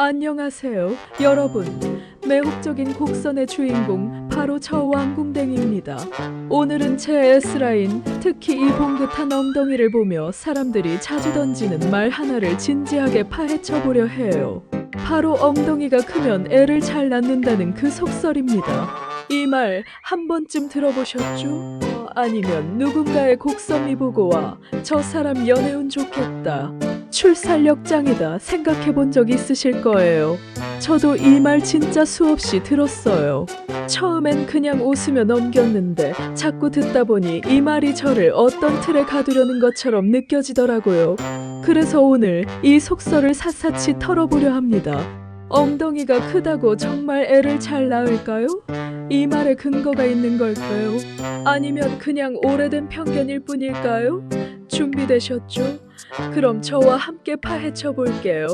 안녕하세요, 여러분. 매혹적인 곡선의 주인공 바로 저 왕궁댕이입니다. 오늘은 제 S라인, 특히 이 봉긋한 엉덩이를 보며 사람들이 자주 던지는 말 하나를 진지하게 파헤쳐 보려 해요. 바로 엉덩이가 크면 애를 잘 낳는다는 그 속설입니다. 이 말 한 번쯤 들어보셨죠? 아니면 누군가의 곡선미 보고 와 저 사람 연애운 좋겠다, 출산력 짱이다 생각해 본 적 있으실 거예요. 저도 이 말 진짜 수없이 들었어요. 처음엔 그냥 웃으며 넘겼는데 자꾸 듣다 보니 이 말이 저를 어떤 틀에 가두려는 것처럼 느껴지더라고요. 그래서 오늘 이 속설을 샅샅이 털어보려 합니다. 엉덩이가 크다고 정말 애를 잘 낳을까요? 이 말에 근거가 있는 걸까요? 아니면 그냥 오래된 편견일 뿐일까요? 준비되셨죠? 그럼 저와 함께 파헤쳐 볼게요.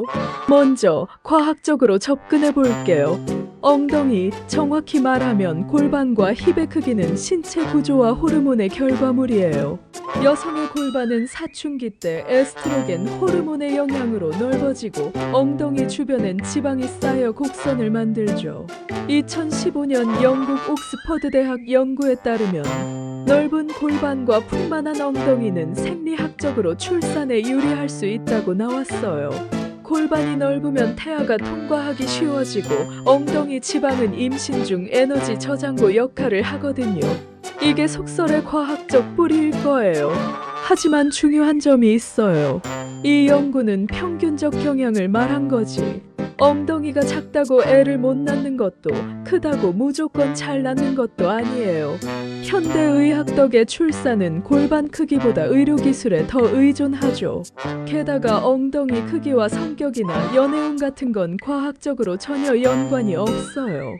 먼저 과학적으로 접근해 볼게요. 엉덩이, 정확히 말하면 골반과 힙의 크기는 신체 구조와 호르몬의 결과물이에요. 여성의 골반은 사춘기 때 에스트로겐 호르몬의 영향으로 넓어지고 엉덩이 주변엔 지방이 쌓여 곡선을 만들죠. 2015년 영국 옥스퍼드 대학 연구에 따르면 넓은 골반과 풍만한 엉덩이는 생리학적으로 출산에 유리할 수 있다고 나왔어요. 골반이 넓으면 태아가 통과하기 쉬워지고 엉덩이 지방은 임신 중 에너지 저장고 역할을 하거든요. 이게 속설의 과학적 뿌리일 거예요. 하지만 중요한 점이 있어요. 이 연구는 평균적 경향을 말한 거지. 엉덩이가 작다고 애를 못 낳는 것도, 크다고 무조건 잘 낳는 것도 아니에요. 현대의학 덕에 출산은 골반 크기보다 의료기술에 더 의존하죠. 게다가 엉덩이 크기와 성격이나 연애운 같은 건 과학적으로 전혀 연관이 없어요.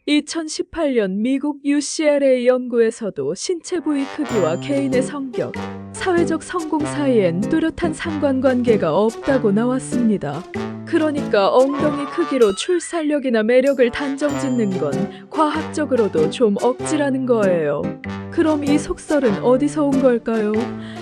2018년 미국 UCLA 연구에서도 신체 부위 크기와 개인의 성격, 사회적 성공 사이엔 뚜렷한 상관관계가 없다고 나왔습니다. 그러니까 엉덩이 크기로 출산력이나 매력을 단정짓는 건 과학적으로도 좀 억지라는 거예요. 그럼 이 속설은 어디서 온 걸까요?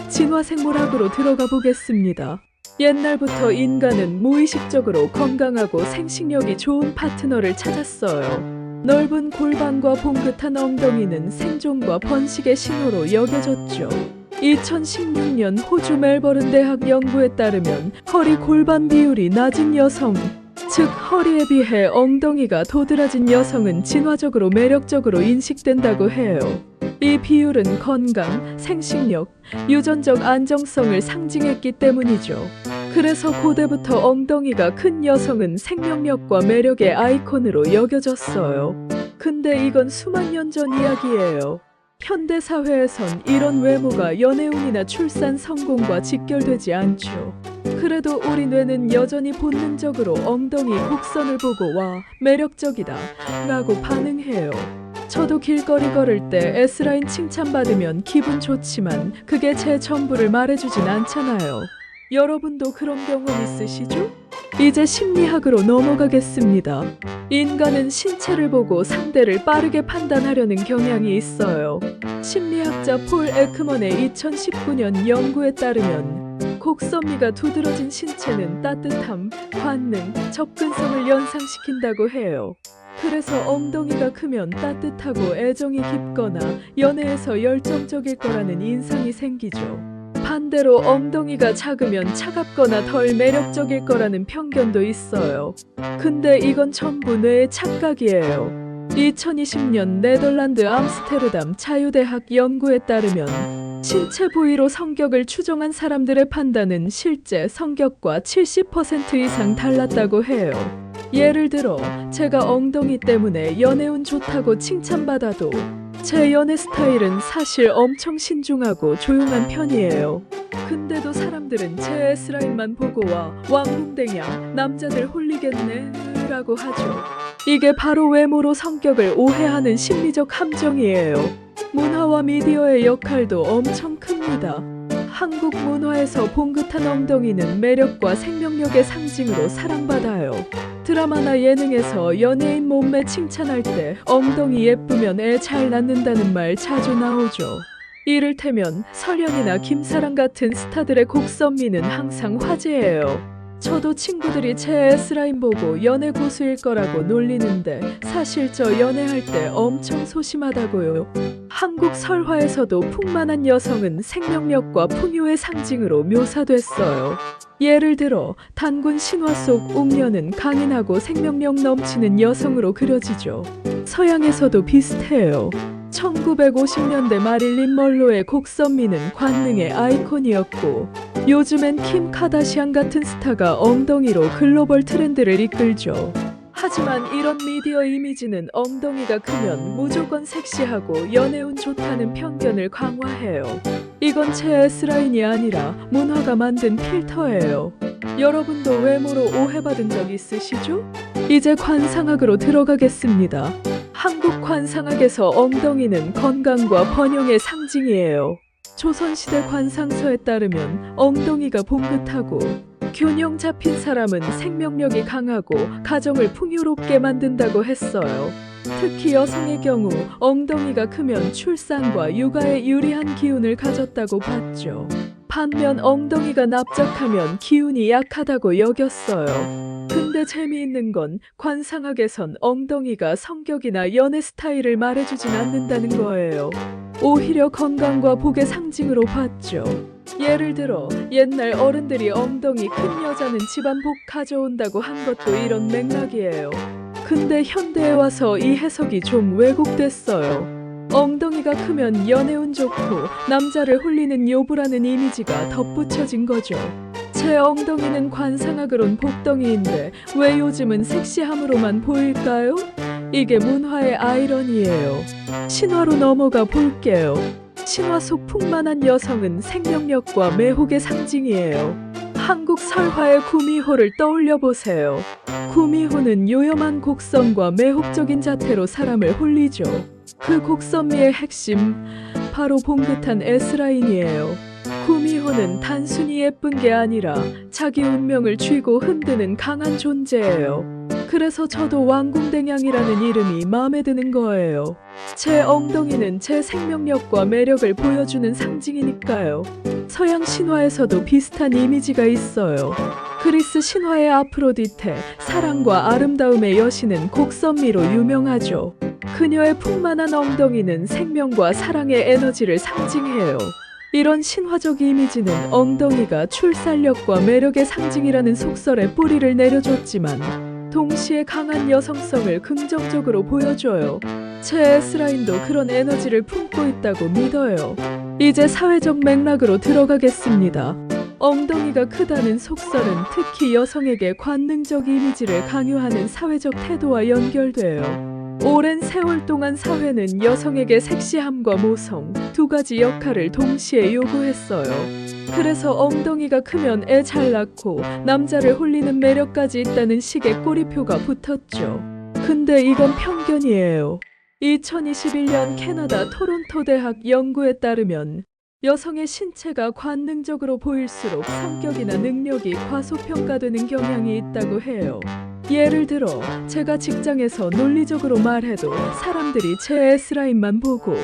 진화생물학으로 들어가 보겠습니다. 옛날부터 인간은 무의식적으로 건강하고 생식력이 좋은 파트너를 찾았어요. 넓은 골반과 봉긋한 엉덩이는 생존과 번식의 신호로 여겨졌죠. 2016년 호주 멜버른 대학 연구에 따르면 허리 골반 비율이 낮은 여성, 즉 허리에 비해 엉덩이가 도드라진 여성은 진화적으로 매력적으로 인식된다고 해요. 이 비율은 건강, 생식력, 유전적 안정성을 상징했기 때문이죠. 그래서 고대부터 엉덩이가 큰 여성은 생명력과 매력의 아이콘으로 여겨졌어요. 근데 이건 수만 년 전 이야기예요. 현대 사회에선 이런 외모가 연애운이나 출산 성공과 직결되지 않죠. 그래도 우리 뇌는 여전히 본능적으로 엉덩이 곡선을 보고 와, 매력적이다 라고 반응해요. 저도 길거리 걸을 때 S라인 칭찬받으면 기분 좋지만 그게 제 전부를 말해주진 않잖아요. 여러분도 그런 경험 있으시죠? 이제 심리학으로 넘어가겠습니다. 인간은 신체를 보고 상대를 빠르게 판단하려는 경향이 있어요. 심리학자 폴 에크먼의 2019년 연구에 따르면 곡선미가 두드러진 신체는 따뜻함, 관능, 접근성을 연상시킨다고 해요. 그래서 엉덩이가 크면 따뜻하고 애정이 깊거나 연애에서 열정적일 거라는 인상이 생기죠. 반대로 엉덩이가 작으면 차갑거나 덜 매력적일 거라는 편견도 있어요. 근데 이건 전부 뇌의 착각이에요. 2020년 네덜란드 암스테르담 자유대학 연구에 따르면 신체 부위로 성격을 추정한 사람들의 판단은 실제 성격과 70% 이상 달랐다고 해요. 예를 들어 제가 엉덩이 때문에 연애운 좋다고 칭찬받아도 제 연애 스타일은 사실 엄청 신중하고 조용한 편이에요. 근데도 사람들은 제 S라인만 보고 와, 왕궁댕이야, 남자들 홀리겠네 라고 하죠. 이게 바로 외모로 성격을 오해하는 심리적 함정이에요. 문화와 미디어의 역할도 엄청 큽니다. 한국 문화에서 봉긋한 엉덩이는 매력과 생명력의 상징으로 사랑받아요. 드라마나 예능에서 연예인 몸매 칭찬할 때 엉덩이 예쁘면 애 잘 낳는다는 말 자주 나오죠. 이를테면 설영이나 김사랑 같은 스타들의 곡선미는 항상 화제예요. 저도 친구들이 제 S라인 보고 연애 고수일 거라고 놀리는데 사실 저 연애할 때 엄청 소심하다고요. 한국 설화에서도 풍만한 여성은 생명력과 풍요의 상징으로 묘사됐어요. 예를 들어 단군 신화 속 웅녀는 강인하고 생명력 넘치는 여성으로 그려지죠. 서양에서도 비슷해요. 1950년대 마릴린 먼로의 곡선미는 관능의 아이콘이었고 요즘엔 킴 카다시안 같은 스타가 엉덩이로 글로벌 트렌드를 이끌죠. 하지만 이런 미디어 이미지는 엉덩이가 크면 무조건 섹시하고 연애운 좋다는 편견을 강화해요. 이건 제 S라인이 아니라 문화가 만든 필터예요. 여러분도 외모로 오해받은 적 있으시죠? 이제 관상학으로 들어가겠습니다. 한국 관상학에서 엉덩이는 건강과 번영의 상징이에요. 조선시대 관상서에 따르면 엉덩이가 봉긋하고 균형 잡힌 사람은 생명력이 강하고 가정을 풍요롭게 만든다고 했어요. 특히 여성의 경우 엉덩이가 크면 출산과 육아에 유리한 기운을 가졌다고 봤죠. 반면 엉덩이가 납작하면 기운이 약하다고 여겼어요. 근데 재미있는 건 관상학에선 엉덩이가 성격이나 연애 스타일을 말해주진 않는다는 거예요. 오히려 건강과 복의 상징으로 봤죠. 예를 들어 옛날 어른들이 엉덩이 큰 여자는 집안 복 가져온다고 한 것도 이런 맥락이에요. 근데 현대에 와서 이 해석이 좀 왜곡됐어요. 엉덩이가 크면 연애운 좋고 남자를 홀리는 요부라는 이미지가 덧붙여진 거죠. 제 엉덩이는 관상학으론 복덩이인데 왜 요즘은 섹시함으로만 보일까요? 이게 문화의 아이러니예요. 신화로 넘어가 볼게요. 신화 속 풍만한 여성은 생명력과 매혹의 상징이에요. 한국 설화의 구미호를 떠올려 보세요. 구미호는 요염한 곡선과 매혹적인 자태로 사람을 홀리죠. 그 곡선미의 핵심, 바로 봉긋한 S라인이에요. 구미호는 단순히 예쁜 게 아니라 자기 운명을 쥐고 흔드는 강한 존재예요. 그래서 저도 왕궁댕양이라는 이름이 마음에 드는 거예요. 제 엉덩이는 제 생명력과 매력을 보여주는 상징이니까요. 서양 신화에서도 비슷한 이미지가 있어요. 그리스 신화의 아프로디테, 사랑과 아름다움의 여신은 곡선미로 유명하죠. 그녀의 풍만한 엉덩이는 생명과 사랑의 에너지를 상징해요. 이런 신화적 이미지는 엉덩이가 출산력과 매력의 상징이라는 속설에 뿌리를 내려줬지만 동시에 강한 여성성을 긍정적으로 보여줘요. 제 S라인도 그런 에너지를 품고 있다고 믿어요. 이제 사회적 맥락으로 들어가겠습니다. 엉덩이가 크다는 속설은 특히 여성에게 관능적 이미지를 강요하는 사회적 태도와 연결돼요. 오랜 세월 동안 사회는 여성에게 섹시함과 모성 두 가지 역할을 동시에 요구했어요. 그래서 엉덩이가 크면 애 잘 낳고 남자를 홀리는 매력까지 있다는 식의 꼬리표가 붙었죠. 근데 이건 편견이에요. 2021년 캐나다 토론토 대학 연구에 따르면 여성의 신체가 관능적으로 보일수록 성격이나 능력이 과소평가되는 경향이 있다고 해요. 예를 들어 제가 직장에서 논리적으로 말해도 사람들이 제 S라인만 보고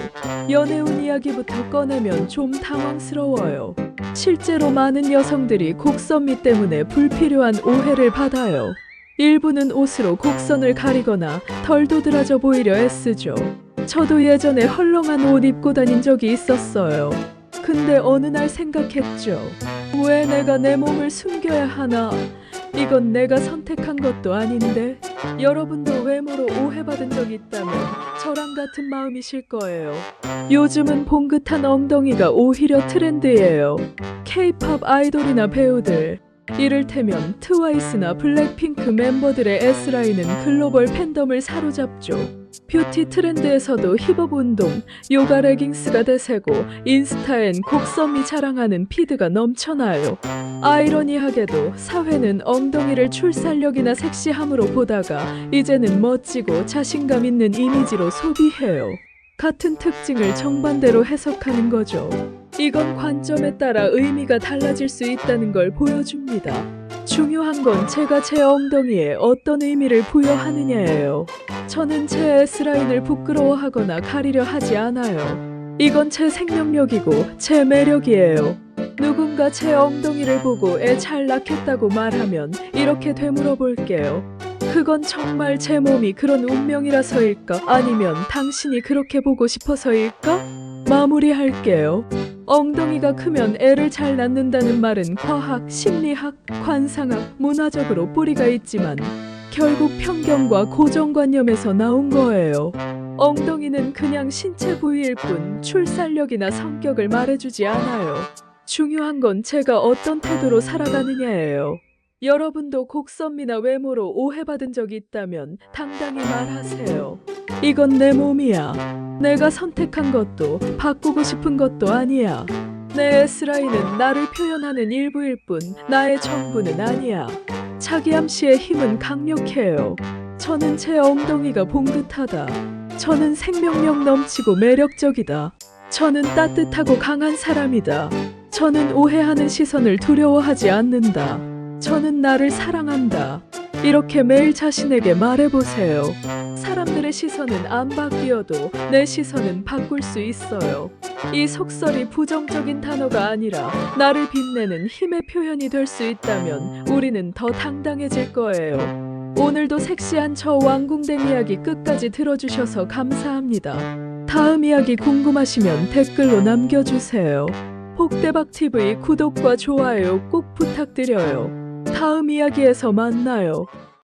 연애운 이야기부터 꺼내면 좀 당황스러워요. 실제로 많은 여성들이 곡선미 때문에 불필요한 오해를 받아요. 일부는 옷으로 곡선을 가리거나 덜 도드라져 보이려 애쓰죠. 저도 예전에 헐렁한 옷 입고 다닌 적이 있었어요. 근데 어느 날 생각했죠. 왜 내가 내 몸을 숨겨야 하나? 이건 내가 선택한 것도 아닌데. 여러분도 외모로 오해받은 적 있다면 저랑 같은 마음이실 거예요. 요즘은 봉긋한 엉덩이가 오히려 트렌드예요. K-팝 아이돌이나 배우들, 이를테면 트와이스나 블랙핑크 멤버들의 S라인은 글로벌 팬덤을 사로잡죠. 뷰티 트렌드에서도 힙업 운동, 요가 레깅스가 대세고 인스타엔 곡선미 자랑하는 피드가 넘쳐나요. 아이러니하게도 사회는 엉덩이를 출산력이나 섹시함으로 보다가 이제는 멋지고 자신감 있는 이미지로 소비해요. 같은 특징을 정반대로 해석하는 거죠. 이건 관점에 따라 의미가 달라질 수 있다는 걸 보여줍니다. 중요한 건 제가 제 엉덩이에 어떤 의미를 부여하느냐예요. 저는 제 S라인을 부끄러워하거나 가리려 하지 않아요. 이건 제 생명력이고 제 매력이에요. 누군가 제 엉덩이를 보고 애 잘 낳겠다고 말하면 이렇게 되물어 볼게요. 그건 정말 제 몸이 그런 운명이라서일까? 아니면 당신이 그렇게 보고 싶어서일까? 마무리할게요. 엉덩이가 크면 애를 잘 낳는다는 말은 과학, 심리학, 관상학, 문화적으로 뿌리가 있지만 결국 편견과 고정관념에서 나온 거예요. 엉덩이는 그냥 신체 부위일 뿐 출산력이나 성격을 말해주지 않아요. 중요한 건 제가 어떤 태도로 살아가느냐예요. 여러분도 곡선미나 외모로 오해받은 적 있다면 당당히 말하세요. 이건 내 몸이야. 내가 선택한 것도 바꾸고 싶은 것도 아니야. 내 S라인은 나를 표현하는 일부일 뿐 나의 전부는 아니야. 자기암시의 힘은 강력해요. 저는 제 엉덩이가 봉긋하다. 저는 생명력 넘치고 매력적이다. 저는 따뜻하고 강한 사람이다. 저는 오해하는 시선을 두려워하지 않는다. 저는 나를 사랑한다. 이렇게 매일 자신에게 말해보세요. 사람들의 시선은 안 바뀌어도 내 시선은 바꿀 수 있어요. 이 속설이 부정적인 단어가 아니라 나를 빛내는 힘의 표현이 될 수 있다면 우리는 더 당당해질 거예요. 오늘도 섹시한 저 왕궁댕 이야기 끝까지 들어주셔서 감사합니다. 다음 이야기 궁금하시면 댓글로 남겨주세요. 폭대박TV 구독과 좋아요 꼭 부탁드려요. 다음 이야기에서 만나요.